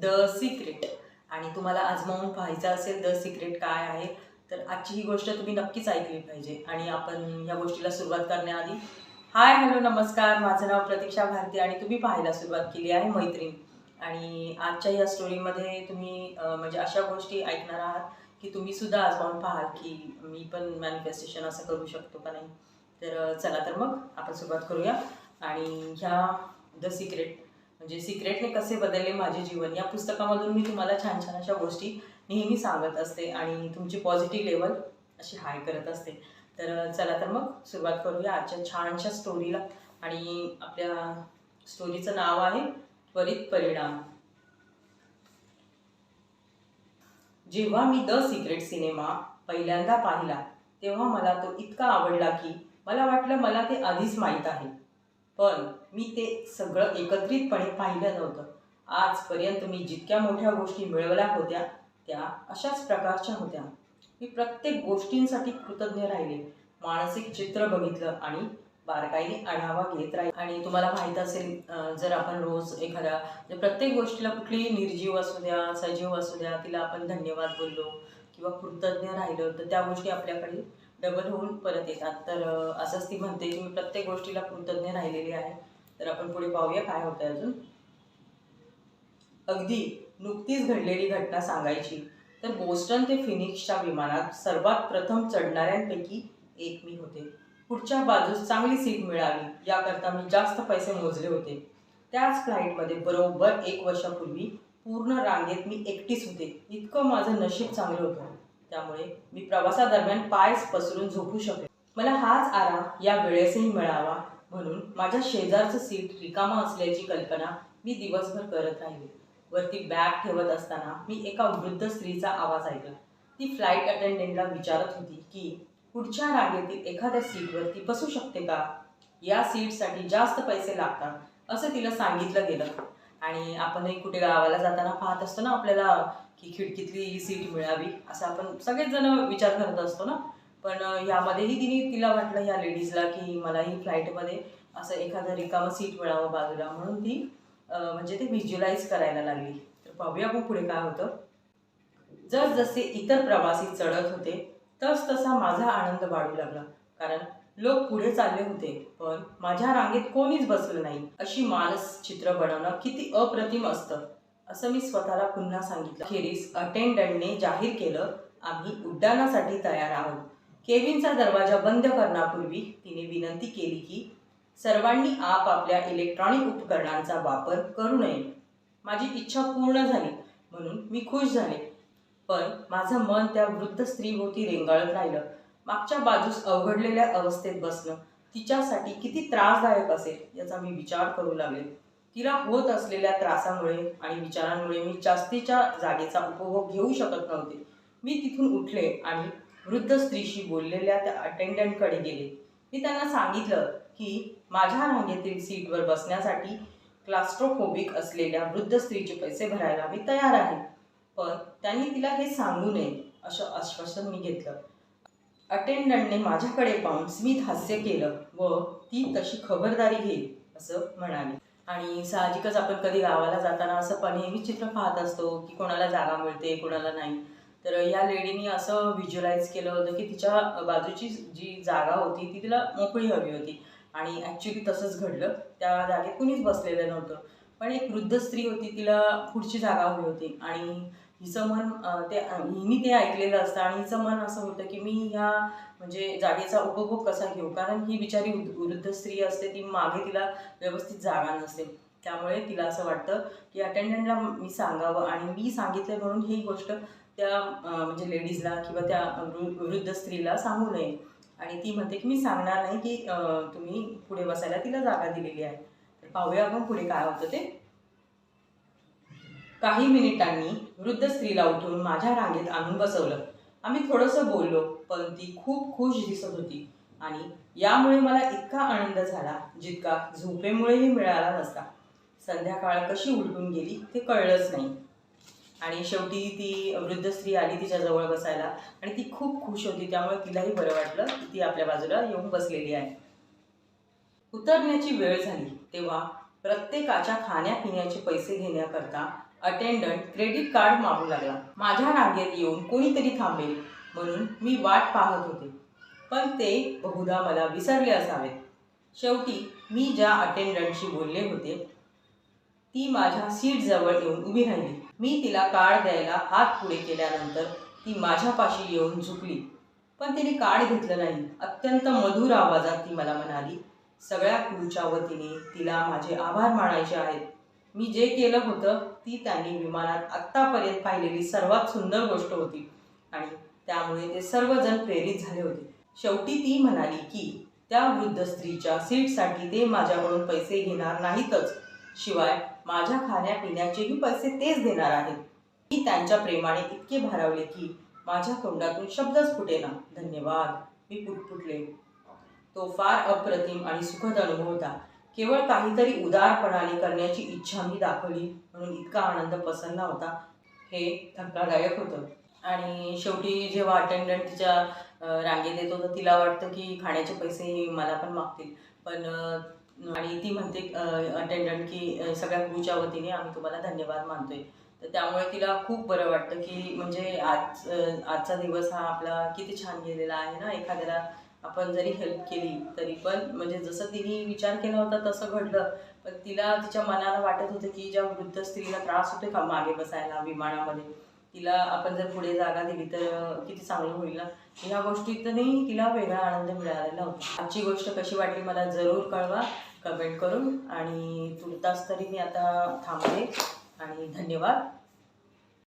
The secret. आणि तुम्हाला आजमावून पाहायचं असेल द सिक्रेट काय आहे, तर आजची ही गोष्ट तुम्ही नक्कीच ऐकली पाहिजे. आणि आपण या गोष्टीला सुरुवात करण्याआधी हाय हॅलो नमस्कार, माझं नाव प्रतीक्षा भारती आणि तुम्ही पाहायला सुरुवात केली आहे मैत्रीण. आणि आजच्या या स्टोरीमध्ये तुम्ही म्हणजे अशा गोष्टी ऐकणार आहात की तुम्ही सुद्धा आजमावून पाहाल की मी पण मॅनिफेस्टेशन असं करू शकतो का नाही. तर चला तर मग आपण सुरुवात करूया. आणि ह्या द सिक्रेट म्हणजे सिक्रेटने कसे बदलले माझे जीवन या पुस्तकामधून मी तुम्हाला छान छान अशा गोष्टी नेहमी सांगत असते आणि तुमची पॉझिटिव्ह लेवल अशी हाय करत असते. तर चला तर मग सुरुवात करूया आजच्या छानशा स्टोरीला. आणि आपल्या स्टोरीचं नाव आहे त्वरित परिणाम. जेव्हा मी द सिक्रेट सिनेमा पहिल्यांदा पाहिला तेव्हा मला तो इतका आवडला की मला वाटलं मला ते आधीच माहीत आहे. पण मी ते सगळं एकत्रितपणे पाहिलं नव्हतं. आजपर्यंत मी जितक्या मोठ्या गोष्टी मिळवल्या होत्या त्या अशाच प्रकारच्या होत्या. मी प्रत्येक गोष्टींसाठी कृतज्ञ राहिले, मानसिक चित्र बघितलं आणि बारकाईने आढावा घेत राहील. आणि तुम्हाला माहीत असेल जर आपण रोज एखाद्या म्हणजे प्रत्येक गोष्टीला कुठलीही निर्जीव असू द्या सजीव असू द्या तिला आपण धन्यवाद बोललो किंवा कृतज्ञ राहिलो तर त्या गोष्टी आपल्याकडे डबल होऊन परत येतात. तर असंच ती म्हणते की मी प्रत्येक गोष्टीला कृतज्ञ राहिलेली आहे. तर आपण पुढे पाहूया काय होतं अजून. अगदी नुकतीच घडलेली घटना सांगायची तर बोस्टन ते फिनिक्सच्या विमानात सर्वात प्रथम चढणाऱ्यांपैकी एक मी होते. पुढच्या बाजूस चांगली सीट मिळावी याकरता मी जास्त पैसे मोजले होते. त्याच फ्लाईटमध्ये बरोबर 1 वर्षापूर्वी पूर्ण रांगेत मी एकटीच होते. इतकं माझं नशीब चांगलं होतं. त्यामुळे मी प्रवासादरम्यान पाय पसरून झोपू शकले. मला हाच आराम या वेळेसही मिळावा म्हणून माझ्या शेजारचं सीट रिकामं असल्याची कल्पना मी दिवसभर करत राहिले. वरती बॅग ठेवत असताना मी एका वृद्ध स्त्रीचा आवाज ऐकला. ती फ्लाईट अटेंडंटला विचारत होती की पुढच्या रांगेतील एखाद्या सीटवरती बसू शकते का. या सीटसाठी जास्त पैसे लागतात असं तिला सांगितलं गेलं. आणि आपणही कुठे गावाला जाताना पाहत असतो ना आपल्याला की खिडकीतली सीट मिळावी असं आपण सगळेच जण विचार करत असतो ना. पण यामध्येही तिला वाटलं ह्या लेडीजला की मलाही फ्लाईटमध्ये असं एखादं रिकामं सीट मिळावं बाजूला म्हणून ती म्हणजे ते व्हिज्युअलाइज करायला लागली. तर पाहूया मग पुढे काय होतं. जसजसे इतर प्रवासी चढत होते तसा माझा आनंद वाढू लागला. कारण लोक पुढे चालले होते पण माझ्या रांगेत कोणीच बसलं नाही. अशी मानसचित्र बनवणं किती अप्रतिम असतं असं मी स्वतःला पुन्हा सांगितलं. अखेरीस अटेंडंटने जाहीर केलं आम्ही उड्डाणासाठी तयार आहोत. केविनचा दरवाजा बंद करण्यापूर्वी तिने विनंती केली की सर्वांनी आपापल्या इलेक्ट्रॉनिक उपकरणांचा वापर करू नये. माझी इच्छा पूर्ण झाली म्हणून मी खुश झाले. पण माझं मन त्या वृद्ध स्त्रीभोवती रेंगाळत राहिलं. मागच्या बाजूस अवघडलेल्या अवस्थेत बसणं तिच्यासाठी किती त्रासदायक असेल याचा मी विचार करू लागले. तिला होत असलेल्या त्रासामुळे आणि विचारांमुळे मी जास्तीच्या जागेचा उपभोग घेऊ शकत नव्हते. मी तिथून उठले आणि वृद्ध स्त्रीशी बोललेल्या त्या अटेंडंटकडे गेले. मी त्यांना सांगितलं की माझ्या रांगेतील सीटवर बसण्यासाठी क्लास्ट्रोफोबिक असलेल्या वृद्ध स्त्रीचे पैसे भरायला मी तयार आहे. पण त्यांनी तिला हे सांगू नये असं आश्वासन मी घेतलं. अटेंडंटने माझ्याकडे पाहून स्मित हास्य केलं व ती तशी खबरदारी घेईल असं म्हणाली. आणि साहजिकच आपण कधी गावाला जाताना असं पण नेहमी चित्र पाहत असतो की कोणाला जागा मिळते कोणाला नाही. तर या लेडीनी असं व्हिज्युअलाइज केलं होतं की तिच्या बाजूची जी जागा होती ती तिला मोकळी हवी होती. आणि ॲक्च्युली तसंच घडलं. त्या जागेत कुणीच बसलेलं नव्हतं. पण एक वृद्ध स्त्री होती तिला पुढची जागा हवी होती. आणि हिचं मन हिने ते ऐकलेलं असतं आणि हिचं मन असं होतं की मी ह्या म्हणजे जागेचा उपभोग कसा घेऊ. कारण ही बिचारी वृद्ध स्त्री असते ती मागे तिला व्यवस्थित जागा नसते. त्यामुळे तिला असं वाटतं की अटेंडंटला मी सांगावं आणि मी सांगितलं म्हणून ही गोष्ट त्या म्हणजे लेडीजला किंवा त्या वृद्ध स्त्रीला सांगू नये. आणि ती म्हणते की मी सांगणार नाही की तुम्ही पुढे बसायला तिला जागा दिलेली आहे. तर पाहूया आपण पुढे काय होतं ते. काही मिनिटांनी वृद्ध स्त्रीला उठून माझ्या रांगेत आणून बसवलं. आम्ही थोडंसं बोललो पण ती खूप खुश दिसत होती. आणि यामुळे मला इतका आनंद झाला जितका झोपेमुळेही मिळाला नसता. संध्याकाळ कशी उलटून गेली ते कळलंच नाही. आणि शेवटी ती वृद्ध स्त्री आली तिच्याजवळ बसायला आणि ती खूप खुश होती. त्यामुळे तिलाही बरं वाटलं की ती आपल्या बाजूला येऊन बसलेली आहे. उतरण्याची वेळ झाली तेव्हा प्रत्येकाच्या खाण्यापिण्याचे पैसे घेण्याकरता अटेंडंट क्रेडिट कार्ड मागू लागला. माझ्या रांगेत येऊन कोणीतरी थांबेल म्हणून मी वाट पाहत होते, पण ते बहुधा मला विसरले असावेत. शेवटी मी ज्या अटेंडंटशी बोलले होते ती माझ्या सीटजवळ येऊन उभी राहिली. मी तिला कार्ड द्यायला हात पुढे केल्यानंतर ती माझ्यापाशी येऊन झुकली, पण तिने कार्ड घेतलं नाही. अत्यंत मधुर आवाजात ती मला म्हणाली, सगळ्या क्रूच्या वतीने तिला माझे आभार मानायचे आहेत. मी जे केलं होतं ती त्यांनी विमानात आत्तापर्यंत पाहिलेली सर्वात सुंदर गोष्ट होती आणि त्यामुळे ते सर्वजण प्रेरित झाले होते. शेवटी ती म्हणाली की त्या वृद्ध स्त्रीच्या सीटसाठी ते माझ्याकडून पैसे घेणार नाहीतच, शिवाय माझ्या खाण्यापिण्याचेही पैसे तेच देणार आहेत. मी त्यांच्या प्रेमाने इतके भारावले की माझ्या तोंडातून शब्दच फुटेना. धन्यवाद, मी पुटपुटले. तो फार अप्रतिम आणि सुखद अनुभव होता. केवळ काहीतरी उदारपणाने करण्याची इच्छा मी दाखवली म्हणून इतका आनंद पसरला होता. हे धक्कादायक होतं. आणि शेवटी जेव्हा अटेंडंट तिच्या रांगेत येतो तर तिला वाटतं की खाण्याचे पैसे मला पण मागतील, पण आणि ती म्हणते अटेंडंट की सगळ्या क्रूच्या वतीने आम्ही तुम्हाला धन्यवाद मानतोय. तर त्यामुळे तिला खूप बरं वाटतं की म्हणजे आजचा दिवस हा आपला किती छान गेलेला आहे ना. एखाद्याला आपण जरी हेल्प केली तरी पण म्हणजे जसं तिने विचार केला होता तसं घडलं, पण तिला तिच्या मनाला वाटत होतं की ज्या वृद्ध स्त्रीला त्रास होतोय का मागे बसायला विमानामध्ये, तिला आपण जर पुढे जागा दिली तर किती चांगलं होईल ना. ह्या गोष्टीतही तिला वेगळा आनंद मिळालेला होता. आजची गोष्ट कशी वाटली मला जरूर कळवा कमेंट करून. आणि तुर्तास तरी मी आता थांबते आणि धन्यवाद.